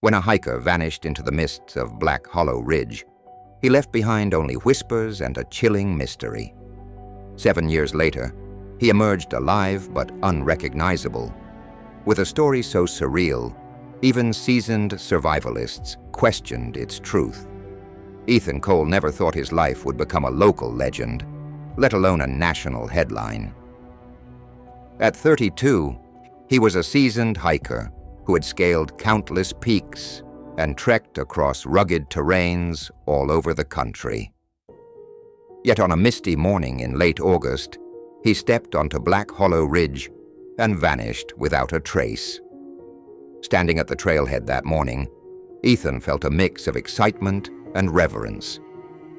When a hiker vanished into the mists of Black Hollow Ridge, he left behind only whispers and a chilling mystery. 7 years later, he emerged alive but unrecognizable. With a story so surreal, even seasoned survivalists questioned its truth. Ethan Cole never thought his life would become a local legend, let alone a national headline. At 32, he was a seasoned hiker who had scaled countless peaks and trekked across rugged terrains all over the country. Yet on a misty morning in late August, he stepped onto Black Hollow Ridge and vanished without a trace. Standing at the trailhead that morning, Ethan felt a mix of excitement and reverence.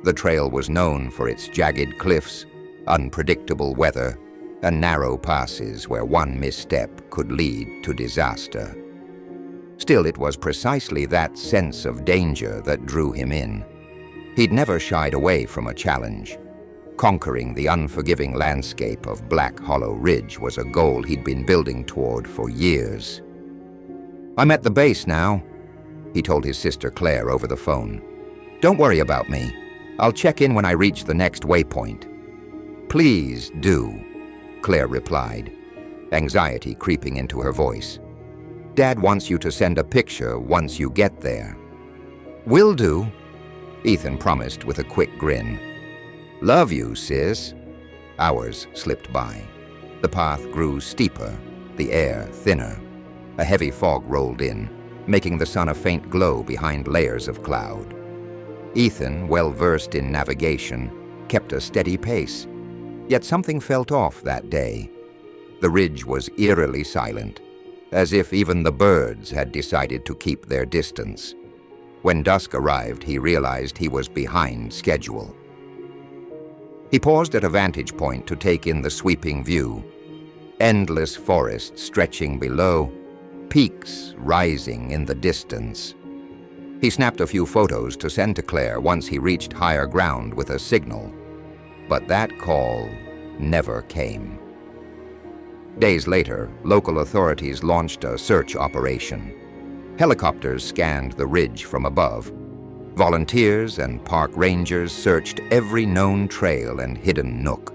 The trail was known for its jagged cliffs, unpredictable weather, and narrow passes where one misstep could lead to disaster. Still, it was precisely that sense of danger that drew him in. He'd never shied away from a challenge. Conquering the unforgiving landscape of Black Hollow Ridge was a goal he'd been building toward for years. "I'm at the base now," he told his sister Claire over the phone. "Don't worry about me. I'll check in when I reach the next waypoint." "Please do," Claire replied, anxiety creeping into her voice. "Dad wants you to send a picture once you get there." "Will do," Ethan promised with a quick grin. "Love you, sis." Hours slipped by. The path grew steeper, the air thinner. A heavy fog rolled in, making the sun a faint glow behind layers of cloud. Ethan, well-versed in navigation, kept a steady pace. Yet something felt off that day. The ridge was eerily silent, as if even the birds had decided to keep their distance. When dusk arrived, he realized he was behind schedule. He paused at a vantage point to take in the sweeping view. Endless forest stretching below, peaks rising in the distance. He snapped a few photos to send to Claire once he reached higher ground with a signal. But that call never came. Days later, local authorities launched a search operation. Helicopters scanned the ridge from above. Volunteers and park rangers searched every known trail and hidden nook.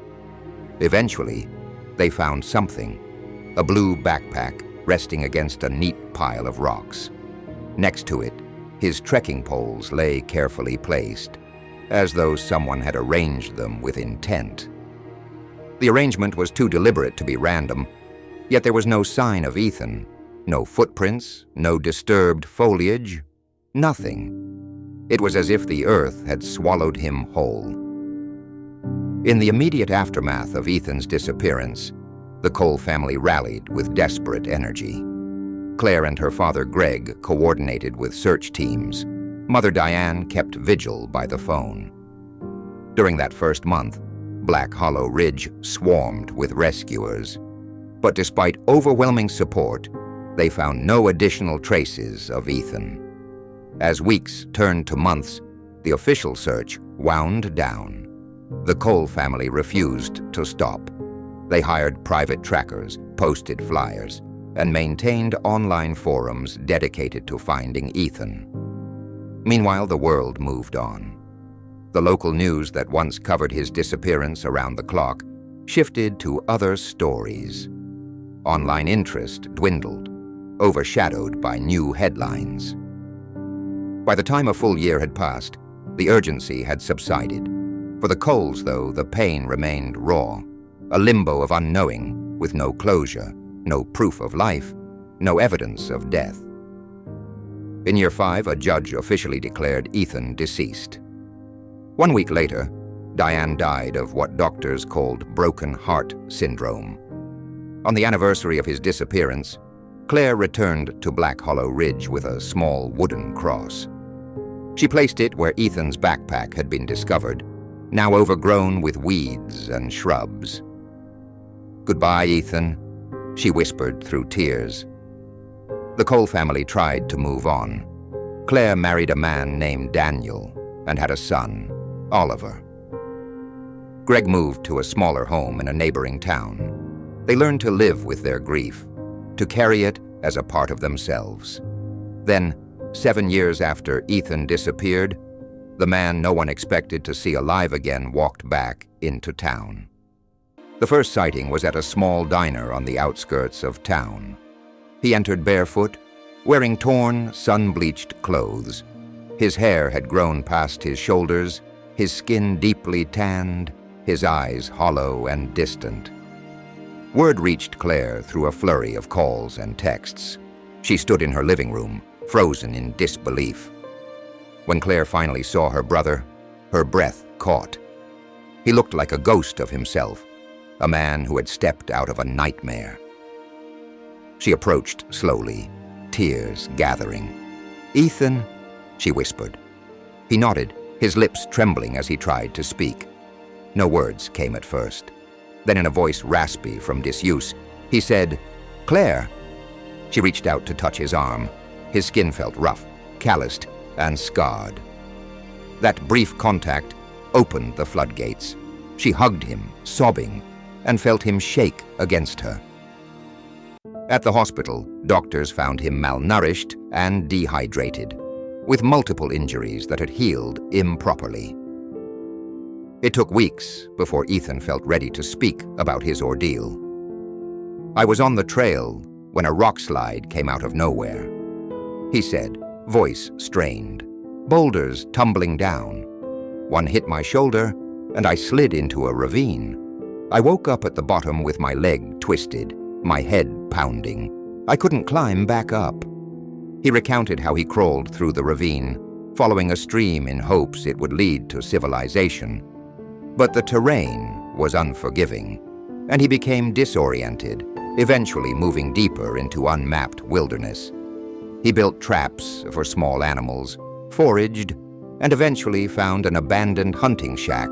Eventually, they found something, a blue backpack resting against a neat pile of rocks. Next to it, his trekking poles lay carefully placed, as though someone had arranged them with intent. The arrangement was too deliberate to be random, yet there was no sign of Ethan. No footprints, no disturbed foliage, nothing. It was as if the earth had swallowed him whole. In the immediate aftermath of Ethan's disappearance, the Cole family rallied with desperate energy. Claire and her father Greg coordinated with search teams. Mother Diane kept vigil by the phone. During that first month, Black Hollow Ridge swarmed with rescuers. But despite overwhelming support, they found no additional traces of Ethan. As weeks turned to months, the official search wound down. The Cole family refused to stop. They hired private trackers, posted flyers, and maintained online forums dedicated to finding Ethan. Meanwhile, the world moved on. The local news that once covered his disappearance around the clock shifted to other stories. Online interest dwindled, overshadowed by new headlines. By the time a full year had passed, the urgency had subsided. For the Coles, though, the pain remained raw, a limbo of unknowing with no closure, no proof of life, no evidence of death. In year 5, a judge officially declared Ethan deceased. 1 week later, Diane died of what doctors called broken heart syndrome. On the anniversary of his disappearance, Claire returned to Black Hollow Ridge with a small wooden cross. She placed it where Ethan's backpack had been discovered, now overgrown with weeds and shrubs. "Goodbye, Ethan," she whispered through tears. The Cole family tried to move on. Claire married a man named Daniel and had a son, Oliver. Greg moved to a smaller home in a neighboring town. They learned to live with their grief, to carry it as a part of themselves. Then, 7 years after Ethan disappeared, the man no one expected to see alive again walked back into town. The first sighting was at a small diner on the outskirts of town. He entered barefoot, wearing torn, sun-bleached clothes. His hair had grown past his shoulders, his skin deeply tanned, his eyes hollow and distant. Word reached Claire through a flurry of calls and texts. She stood in her living room, frozen in disbelief. When Claire finally saw her brother, her breath caught. He looked like a ghost of himself, a man who had stepped out of a nightmare. She approached slowly, tears gathering. "Ethan," she whispered. He nodded, his lips trembling as he tried to speak. No words came at first. Then in a voice raspy from disuse, he said, "Claire." She reached out to touch his arm. His skin felt rough, calloused, and scarred. That brief contact opened the floodgates. She hugged him, sobbing, and felt him shake against her. At the hospital, doctors found him malnourished and dehydrated, with multiple injuries that had healed improperly. It took weeks before Ethan felt ready to speak about his ordeal. "I was on the trail when a rock slide came out of nowhere," he said, voice strained. "Boulders tumbling down. One hit my shoulder, and I slid into a ravine. I woke up at the bottom with my leg twisted, my head pounding. I couldn't climb back up." He recounted how he crawled through the ravine, following a stream in hopes it would lead to civilization. But the terrain was unforgiving, and he became disoriented, eventually moving deeper into unmapped wilderness. He built traps for small animals, foraged, and eventually found an abandoned hunting shack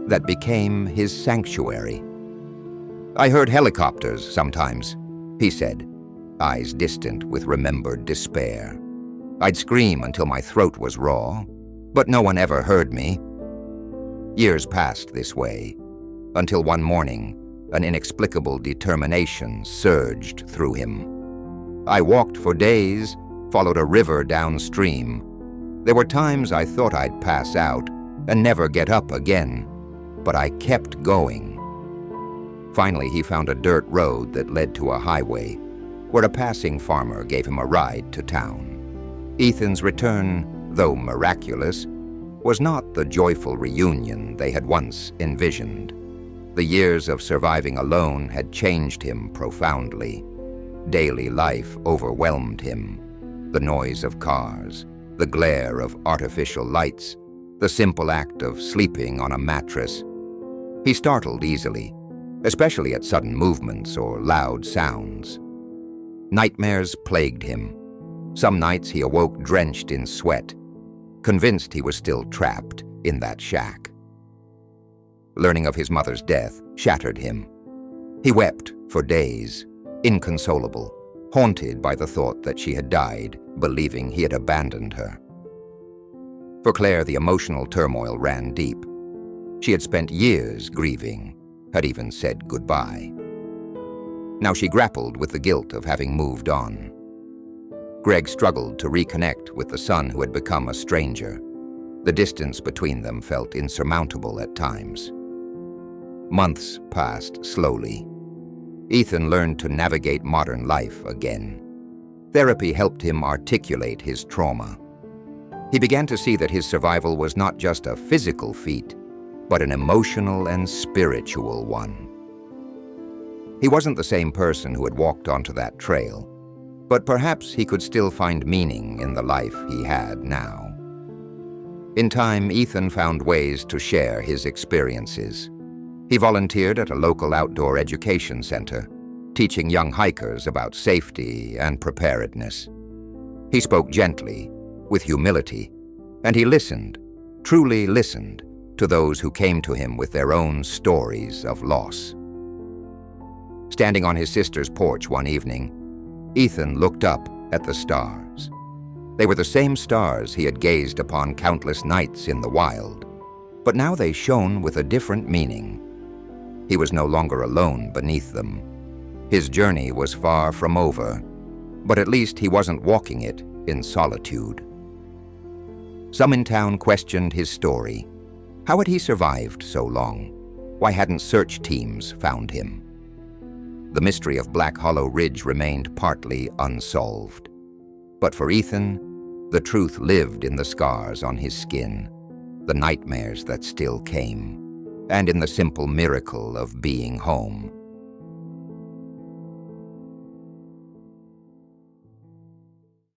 that became his sanctuary. "I heard helicopters sometimes," he said, eyes distant with remembered despair. "I'd scream until my throat was raw, but no one ever heard me." Years passed this way, until one morning, an inexplicable determination surged through him. "I walked for days, followed a river downstream. There were times I thought I'd pass out and never get up again, but I kept going." Finally, he found a dirt road that led to a highway, where a passing farmer gave him a ride to town. Ethan's return, though miraculous, was not the joyful reunion they had once envisioned. The years of surviving alone had changed him profoundly. Daily life overwhelmed him. The noise of cars, the glare of artificial lights, the simple act of sleeping on a mattress. He startled easily, especially at sudden movements or loud sounds. Nightmares plagued him. Some nights he awoke drenched in sweat, convinced he was still trapped in that shack. Learning of his mother's death shattered him. He wept for days, inconsolable, haunted by the thought that she had died, believing he had abandoned her. For Claire, the emotional turmoil ran deep. She had spent years grieving, had even said goodbye. Now she grappled with the guilt of having moved on. Greg struggled to reconnect with the son who had become a stranger. The distance between them felt insurmountable at times. Months passed slowly. Ethan learned to navigate modern life again. Therapy helped him articulate his trauma. He began to see that his survival was not just a physical feat, but an emotional and spiritual one. He wasn't the same person who had walked onto that trail, but perhaps he could still find meaning in the life he had now. In time, Ethan found ways to share his experiences. He volunteered at a local outdoor education center, teaching young hikers about safety and preparedness. He spoke gently, with humility, and he listened, truly listened, to those who came to him with their own stories of loss. Standing on his sister's porch one evening, Ethan looked up at the stars. They were the same stars he had gazed upon countless nights in the wild, but now they shone with a different meaning. He was no longer alone beneath them. His journey was far from over, but at least he wasn't walking it in solitude. Some in town questioned his story. How had he survived so long? Why hadn't search teams found him? The mystery of Black Hollow Ridge remained partly unsolved. But for Ethan, the truth lived in the scars on his skin, the nightmares that still came, and in the simple miracle of being home.